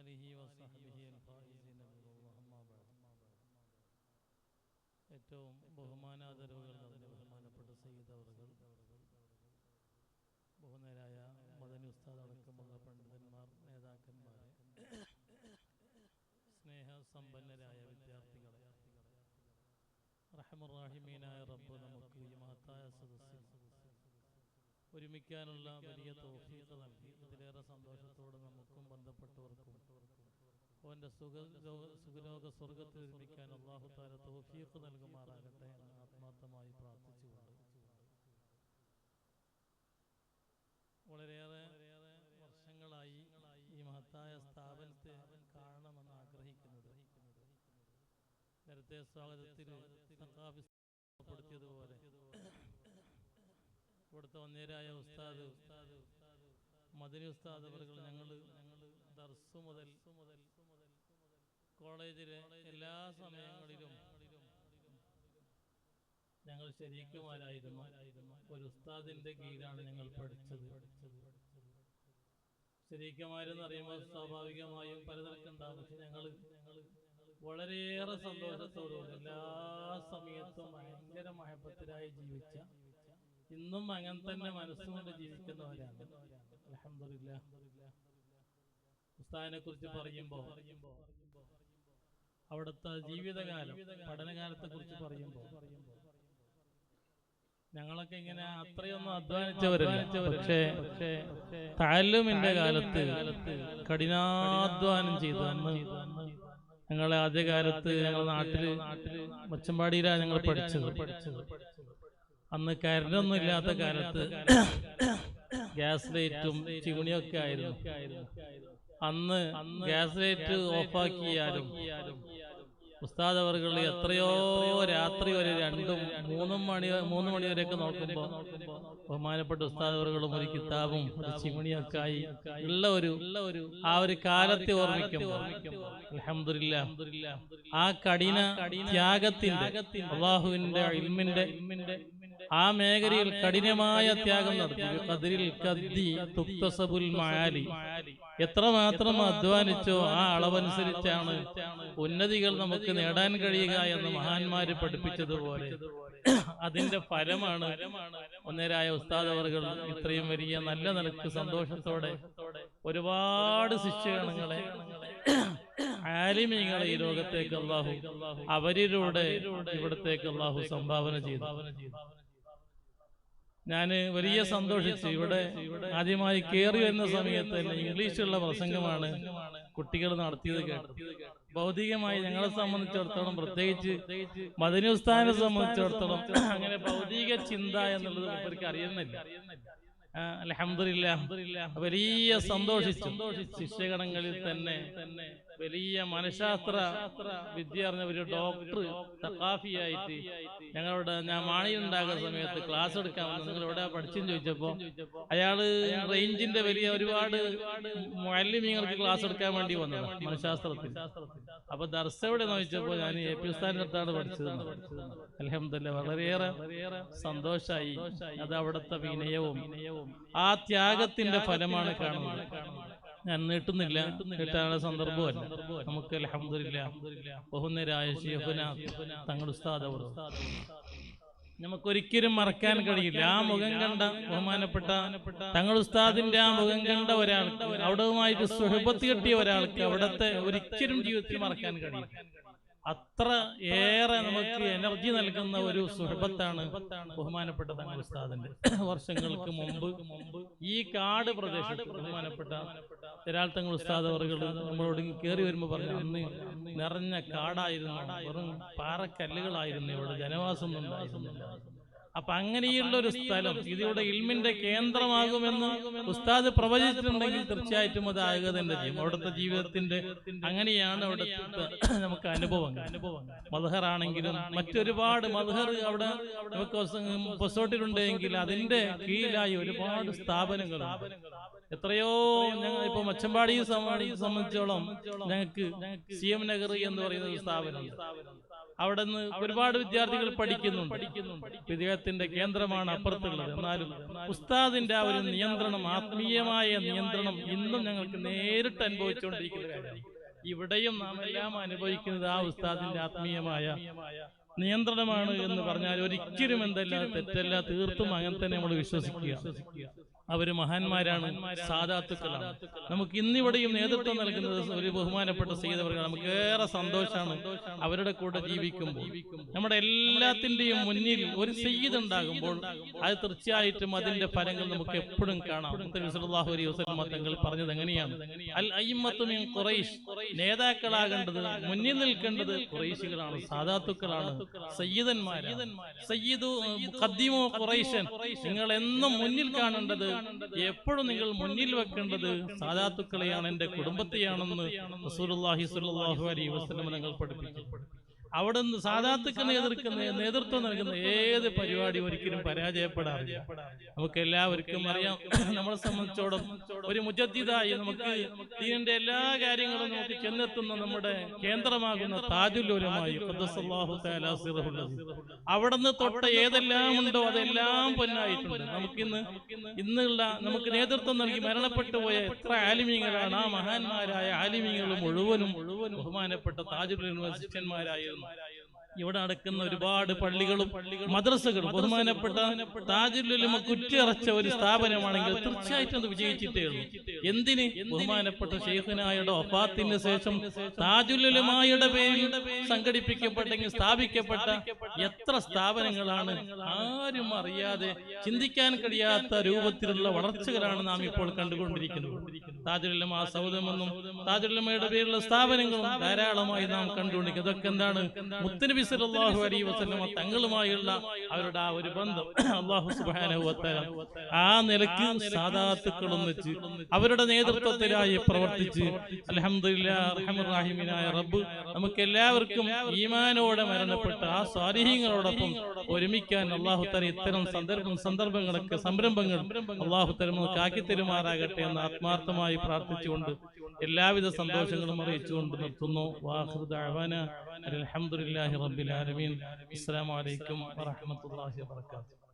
وآله وصحبه الفائزين بالله أما بعد. ഏറ്റവും ബഹുമാനാദരവുകൾ നിറഞ്ഞ ബഹുമാനപ്പെട്ട സയ്യിദ് അവറുകൾ, ബഹുമാനരായ മദനി ഉസ്താദ് അടക്കമുള്ള പണ്ഡിതന്മാർ, നേതാക്കന്മാരെ, സ്നേഹസമ്പന്നരായ വിദ്യാർത്ഥികളെ, റഹ്മുർ-റഹീമീനായ റബ്ബ് നമുക്ക് ഈ മഹത്തായ സദസ്സിൽ ഒരുമിക്കാനുള്ള വലിയ തൗഫീഖ് നൽകി. ഇതിലേറെ സന്തോഷത്തോടെ നമുക്കും ബന്ധപ്പെട്ടവർക്കും അവൻ്റെ സുഖലോക സ്വർഗത്തിൽ ഒരുമിക്കാൻ അല്ലാഹു തആല തൗഫീഖ് നൽകുമാറാകട്ടെ എന്ന് ആത്മാർത്ഥമായി പ്രാർത്ഥിച്ചുകൊണ്ട്, വളരെയേറെ വർഷങ്ങളായി ഈ മഹത്തായ സ്ഥാപനത്തെ കാണണമെന്ന് ആഗ്രഹിക്കുന്നത്. നേരത്തെ സ്വാഗതത്തിൽ പ്പെടുത്തിയതുപോലെ ഇവിടുത്തെ വന്നേരായ ഉസ്താദ് മദനി ഉസ്താദ് അവர்கள் ഞങ്ങൾ ദർസ് മുതൽ കോളേജിലെ എല്ലാ സമയങ്ങളിലും ഞങ്ങൾ ശരീക്കുമാരായിരുന്നു. ഒരു ഉസ്താദിന്റെ കീഴിലാണ് ഞങ്ങൾ പഠിച്ചത്. ശരീക്കന്മാരെന്ന് പറയുമ്പോൾ സ്വാഭാവികമായും പലതരക്കുണ്ടാകും. പക്ഷെ ഞങ്ങൾ വളരെയേറെ സന്തോഷത്തോടുകൂടി എല്ലാ സമയത്തും ഭയങ്കര മഹബത്തിലായി ജീവിച്ച, ഇന്നും അങ്ങനെ തന്നെ മനസ്സുകൊണ്ട് ജീവിക്കുന്നവരാണ്. അൽഹംദുലില്ലാഹ്. ഉസ്താദിനെ കുറിച്ച് പറയുമ്പോൾ, അവിടുത്തെ ജീവിതകാലം, പഠനകാലത്തെ കുറിച്ച് പറയുമ്പോൾ, ഞങ്ങളൊക്കെ ഇങ്ങനെ അത്രയൊന്നും അധ്വാനിച്ചവരല്ല. പക്ഷേ തഅല്ലുമിന്റെ കാലത്ത് കഠിനാധ്വാനം ചെയ്തു. അന്ന് ഞങ്ങളെ ആദ്യകാലത്ത് ഞങ്ങളുടെ നാട്ടില് മച്ചമ്പാടിയിലാണ് ഞങ്ങൾ പഠിച്ചത്. അന്ന് കരണ്ടൊന്നും ഇല്ലാത്ത കാലത്ത് ഗ്യാസ് ലൈറ്റും ചിമ്മിണിയൊക്കെ ആയിരുന്നു. അന്ന് ഗ്യാസ് ലൈറ്റ് ഓഫാക്കിയാലും ഉസ്താദ് അവർകൾ എത്രയോ രാത്രി വരെ 2-3 മണി വരെയൊക്കെ നോക്കുമ്പോൾ ബഹുമാനപ്പെട്ട ഉസ്താദ് അവർകളും ഒരു കിതാബും ഒരു ചിമ്മിണിയൊക്കെ ആയി ഉള്ള ഒരു ആ ഒരു കാലത്തെ ഓർമ്മിക്കുമ്പോൾ അൽഹംദുലില്ലാഹ്, ആ കഠിന ത്യാഗത്തിന്റെ, അല്ലാഹുവിന്റെ ഇൽമിന്റെ ആ മേഖലയിൽ കഠിനമായ ത്യാഗം നടത്തി. എത്രമാത്രം അധ്വാനിച്ചോ ആ അളവനുസരിച്ചാണ് ഉന്നതികൾ നമുക്ക് നേടാൻ കഴിയുക എന്ന് മഹാന്മാര് പഠിപ്പിച്ചതുപോലെ അതിന്റെ ഫലമാണ് ഒന്നേരായ ഉസ്താദ് അവർകൾ ഇത്രയും വലിയ നല്ല നിലക്ക് സന്തോഷത്തോടെ ഒരുപാട് ശിഷ്യഗണങ്ങളെ, ആലിമീങ്ങളെ ഈ ലോകത്തേക്ക് അല്ലാഹു അവരിലൂടെ ഇവിടത്തേക്ക് അല്ലാഹു സംഭാവന ചെയ്തു. ഞാൻ വലിയ സന്തോഷിച്ചു. ഇവിടെ ആദ്യമായി കയറി വരുന്ന സമയത്ത് തന്നെ ഇംഗ്ലീഷുള്ള പ്രസംഗമാണ് കുട്ടികൾ നടത്തിയത് കേട്ടു. ഭൗതികമായി ഞങ്ങളെ സംബന്ധിച്ചിടത്തോളം, പ്രത്യേകിച്ച് മദനി ഉസ്താദിനെ സംബന്ധിച്ചിടത്തോളം അങ്ങനെ ഭൗതിക ചിന്ത എന്നുള്ളത് അവർക്ക് അറിയുന്നില്ല. അൽഹംദുലില്ലാഹ്, വലിയ സന്തോഷിച്ചു. ശിഷ്യഗണങ്ങളിൽ തന്നെ വലിയ മനഃശാസ്ത്ര വിദ്യ അറിഞ്ഞ ഒരു ഡോക്ടർ തഖാഫിയായിട്ട് ഞാൻ മാണിയിലുണ്ടാകുന്ന സമയത്ത് ക്ലാസ് എടുക്കാൻ വന്നു. നിങ്ങൾ എവിടെ പഠിച്ചെന്ന് ചോദിച്ചപ്പോ അയാള് റേഞ്ചിന്റെ വലിയ ഒരുപാട് മുഅല്ലിമീങ്ങൾക്ക് ക്ലാസ് എടുക്കാൻ വേണ്ടി വന്നത് മനഃശാസ്ത്രത്തിൽ. അപ്പൊ ദർസ് എവിടെ ചോദിച്ചപ്പോ ഞാൻ AP ഉസ്താദിന്റെ അടുത്താണ് പഠിച്ചത്. അൽഹംദുലില്ലാഹ്, വളരെയേറെ സന്തോഷായി. അത് അവിടുത്തെ വിനയവും ആ ത്യാഗത്തിന്റെ ഫലമാണ് കാണുന്നത്. ഞാൻ നീട്ടുന്നില്ല, നീട്ടാനുള്ള സന്ദർഭമല്ല നമുക്ക്. അൽഹംദുലില്ലാഹ്, ബഹുന്നരായ ശൈഖുന തങ്ങൾ ഉസ്താദ് അവർ നമുക്കൊരിക്കലും മറക്കാൻ കഴിയില്ല. ആ മുഖം കണ്ട ബഹുമാനപ്പെട്ട തങ്ങൾ ഉസ്താദിന്റെ ആ മുഖം കണ്ട ഒരാൾക്ക്, അവിടവുമായിട്ട് സുഹബത്ത് കിട്ടിയ ഒരാൾക്ക് അവിടത്തെ ഒരിക്കലും ജീവിതത്തിൽ മറക്കാൻ കഴിയും. അത്ര ഏറെ നമുക്ക് എനർജി നൽകുന്ന ഒരു സുഹബത്താണ് ബഹുമാനപ്പെട്ട തങ്ങൾ ഉസ്താദിന്റെ. വർഷങ്ങൾക്ക് മുമ്പ് ഈ കാട് പ്രദേശത്ത് ബഹുമാനപ്പെട്ട ഒരാൾ തങ്ങൾ ഉസ്താദ് അവர்கள் നമ്മളോട് കയറി വരുമ്പോൾ പറഞ്ഞു, അന്ന് നിറഞ്ഞ കാടായിരുന്നു, വെറും പാറക്കല്ലുകളായിരുന്നു, ഇവിടെ ജനവാസം ഉണ്ടായിരുന്നില്ല. അപ്പൊ അങ്ങനെയുള്ള ഒരു സ്ഥലം ഇതിവിടെ ഇൽമിന്റെ കേന്ദ്രമാകുമെന്ന് ഉസ്താദ് പ്രവചിച്ചിട്ടുണ്ടെങ്കിൽ തീർച്ചയായിട്ടും അത് ആകുക തന്നെ ചെയ്യും. അവിടുത്തെ ജീവിതത്തിന്റെ അങ്ങനെയാണ് അവിടുത്തെ നമുക്ക് അനുഭവങ്ങൾ. മദ്ഹറാണെങ്കിലും മറ്റൊരുപാട് മദ്ഹർ അവിടെ നമുക്ക് പൊസോട്ടിലുണ്ടെങ്കിൽ അതിന്റെ കീഴിലായി ഒരുപാട് സ്ഥാപനങ്ങൾ, എത്രയോ. ഞങ്ങൾ ഇപ്പൊ മച്ചമ്പാടിയെ സംബന്ധിച്ചോളം ഞങ്ങൾക്ക് CM നഗർ എന്ന് പറയുന്ന ഒരു സ്ഥാപനം. അവിടെ നിന്ന് ഒരുപാട് വിദ്യാർത്ഥികൾ പഠിക്കുന്നുണ്ട്. വിദ്യാഭ്യാസത്തിന്റെ കേന്ദ്രമാണ് അപ്പുറത്തുള്ളത്. എന്നാലും ഉസ്താദിന്റെ ആ ഒരു നിയന്ത്രണം, ആത്മീയമായ നിയന്ത്രണം ഇന്നും ഞങ്ങൾക്ക് നേരിട്ട് അനുഭവിച്ചുകൊണ്ടിരിക്കുന്ന കാര്യമാണ്. ഇവിടെയും നാം എല്ലാം അനുഭവിക്കുന്നത് ആ ഉസ്താദിന്റെ ആത്മീയമായ നിയന്ത്രണമാണ് എന്ന് പറഞ്ഞാൽ ഒരിക്കലും എന്തല്ല തെറ്റല്ല, തീർത്തും അങ്ങനെ തന്നെ നമ്മൾ വിശ്വസിക്കുക. അവര് മഹാന്മാരാണ്, സാദാത്തുക്കളാണ്. നമുക്ക് ഇന്നിവിടെയും നേതൃത്വം നൽകുന്നത് ഒരു ബഹുമാനപ്പെട്ട സയ്യിദ് അവർക്കാണ്. നമുക്ക് ഏറെ സന്തോഷമാണ് അവരുടെ കൂടെ ജീവിക്കുമ്പോൾ. നമ്മുടെ എല്ലാത്തിന്റെയും മുന്നിൽ ഒരു സയ്യിദ് ഉണ്ടാകുമ്പോൾ അത് തീർച്ചയായിട്ടും അതിന്റെ ഫലങ്ങൾ നമുക്ക് എപ്പോഴും കാണാം. സല്ലല്ലാഹു അലൈഹി വസല്ലം തങ്ങൾ പറഞ്ഞത് എങ്ങനെയാണ്? അൽ അയിമ്മത്തു മിൻ ഖുറൈശ്, നേതാക്കളാകേണ്ടത്, മുന്നിൽ നിൽക്കേണ്ടത് ഖുറൈശികളാണ്, സാദാത്തുക്കളാണ്, സയ്യിദന്മാരാണ്. സയ്യിദു ഖദ്ദിമു ഖുറൈശൻ, നിങ്ങൾ എന്നും മുന്നിൽ കാണേണ്ടത്, എപ്പോഴും നിങ്ങൾ മുന്നിൽ വെക്കേണ്ടത് സാദാത്തുക്കളെയാണ്, എന്റെ കുടുംബത്തെയാണെന്ന് റസൂലുള്ളാഹി സ്വല്ലല്ലാഹു അലൈഹി വസല്ലം തങ്ങൾ പഠിപ്പിച്ചു. അവിടെ നിന്ന് സാദാത്തുക്ക് നേതൃത്വം നൽകുന്ന ഏത് പരിപാടി ഒരിക്കലും പരാജയപ്പെടാറില്ല. നമുക്ക് എല്ലാവർക്കും അറിയാം, നമ്മളെ സംബന്ധിച്ചോളം ഒരു മുജദ്ദിദായി നമുക്ക് ദീനിന്റെ എല്ലാ കാര്യങ്ങളും നമുക്ക് ചെന്നെത്തുന്ന നമ്മുടെ കേന്ദ്രമാകുന്ന താജുൽ ഉലമായി ഖദ്ദസല്ലാഹു തആല സിറഹുൽ അസീസ്, അവിടെ നിന്ന് തൊട്ട ഏതെല്ലാം ഉണ്ടോ അതെല്ലാം പൊന്നായിട്ടുണ്ട്. ഇന്നുള്ള നമുക്ക് നേതൃത്വം നൽകി മരണപ്പെട്ടു പോയ എത്ര ആലിമീങ്ങളാണ്. ആ മഹാന്മാരായ ആലിമീങ്ങൾ മുഴുവനും ബഹുമാനപ്പെട്ട താജുൽ ഉലമ ശിഷ്യന്മാരായിരുന്നു. ഇവിടെ നടക്കുന്ന ഒരുപാട് പള്ളികളും മദ്രസകളും ബഹുമാനപ്പെട്ട താജുൽ ഉലമ കുറ്റിയറച്ച ഒരു സ്ഥാപനമാണെങ്കിൽ തീർച്ചയായിട്ടും അത് വിജയിച്ചിട്ടേ ഉള്ളൂ. എന്തിന്? ബഹുമാനപ്പെട്ട ശൈഖുനായുടെ വഫാത്തിന് ശേഷം താജുൽ ഉലമയുടെ പേരിൽ സംഘടിപ്പിക്കപ്പെട്ടെങ്കിൽ സ്ഥാപിക്കപ്പെട്ട എത്ര സ്ഥാപനങ്ങളാണ് ആരും അറിയാതെ, ചിന്തിക്കാൻ കഴിയാത്ത രൂപത്തിലുള്ള വളർച്ചകളാണ് നാം ഇപ്പോൾ കണ്ടുകൊണ്ടിരിക്കുന്നത്. താജുൽ ഉലമ സൗദമെന്നും താജുൽ ഉലമയുടെ പേരിലുള്ള സ്ഥാപനങ്ങളും ധാരാളമായി നാം കണ്ടുകൊണ്ടിരിക്കുന്നത്. ഇതൊക്കെ എന്താണ്? മുത്തുനബി സല്ലല്ലാഹു അലൈഹി വസല്ലം തങ്ങളുമായുള്ള അവരുടെ ആ ഒരു ബന്ധം അല്ലാഹു സുബ്ഹാനഹു വ തആല ആ നിലയ്ക്ക് സാദാത്തുക്കളും വെച്ച് അവരുടെ നേതൃത്വത്തിലായി പ്രവർത്തിച്ച് അൽഹംദുലില്ലാഹ് റഹ്മാനുർ റഹീമിനായ റബ്ബ് നമുക്ക് എല്ലാവർക്കും ഈമാനോടെ മരണപ്പെട്ട ആ സ്വാലിഹീങ്ങളോടൊപ്പം ഒരുമിക്കാൻ അല്ലാഹു തആല ഇത്തരം സന്ദർഭങ്ങളൊക്കെ സംരംഭങ്ങൾ അല്ലാഹു തആല നമുക്ക് ആക്കി തരുമാറാകട്ടെ എന്ന് ആത്മാർത്ഥമായി പ്രാർത്ഥിച്ചുകൊണ്ട് എല്ലാവിധ സന്തോഷങ്ങളും അറിയിച്ചുകൊണ്ട് നിർത്തുന്നു. വാഖിറു ദഅവാനാ അൽഹംദുലില്ലാഹി റബ്ബിൽ ആലമീൻ. അസ്സലാമു അലൈക്കും വറഹ്മത്തുള്ളാഹി വബറകാതുഹു.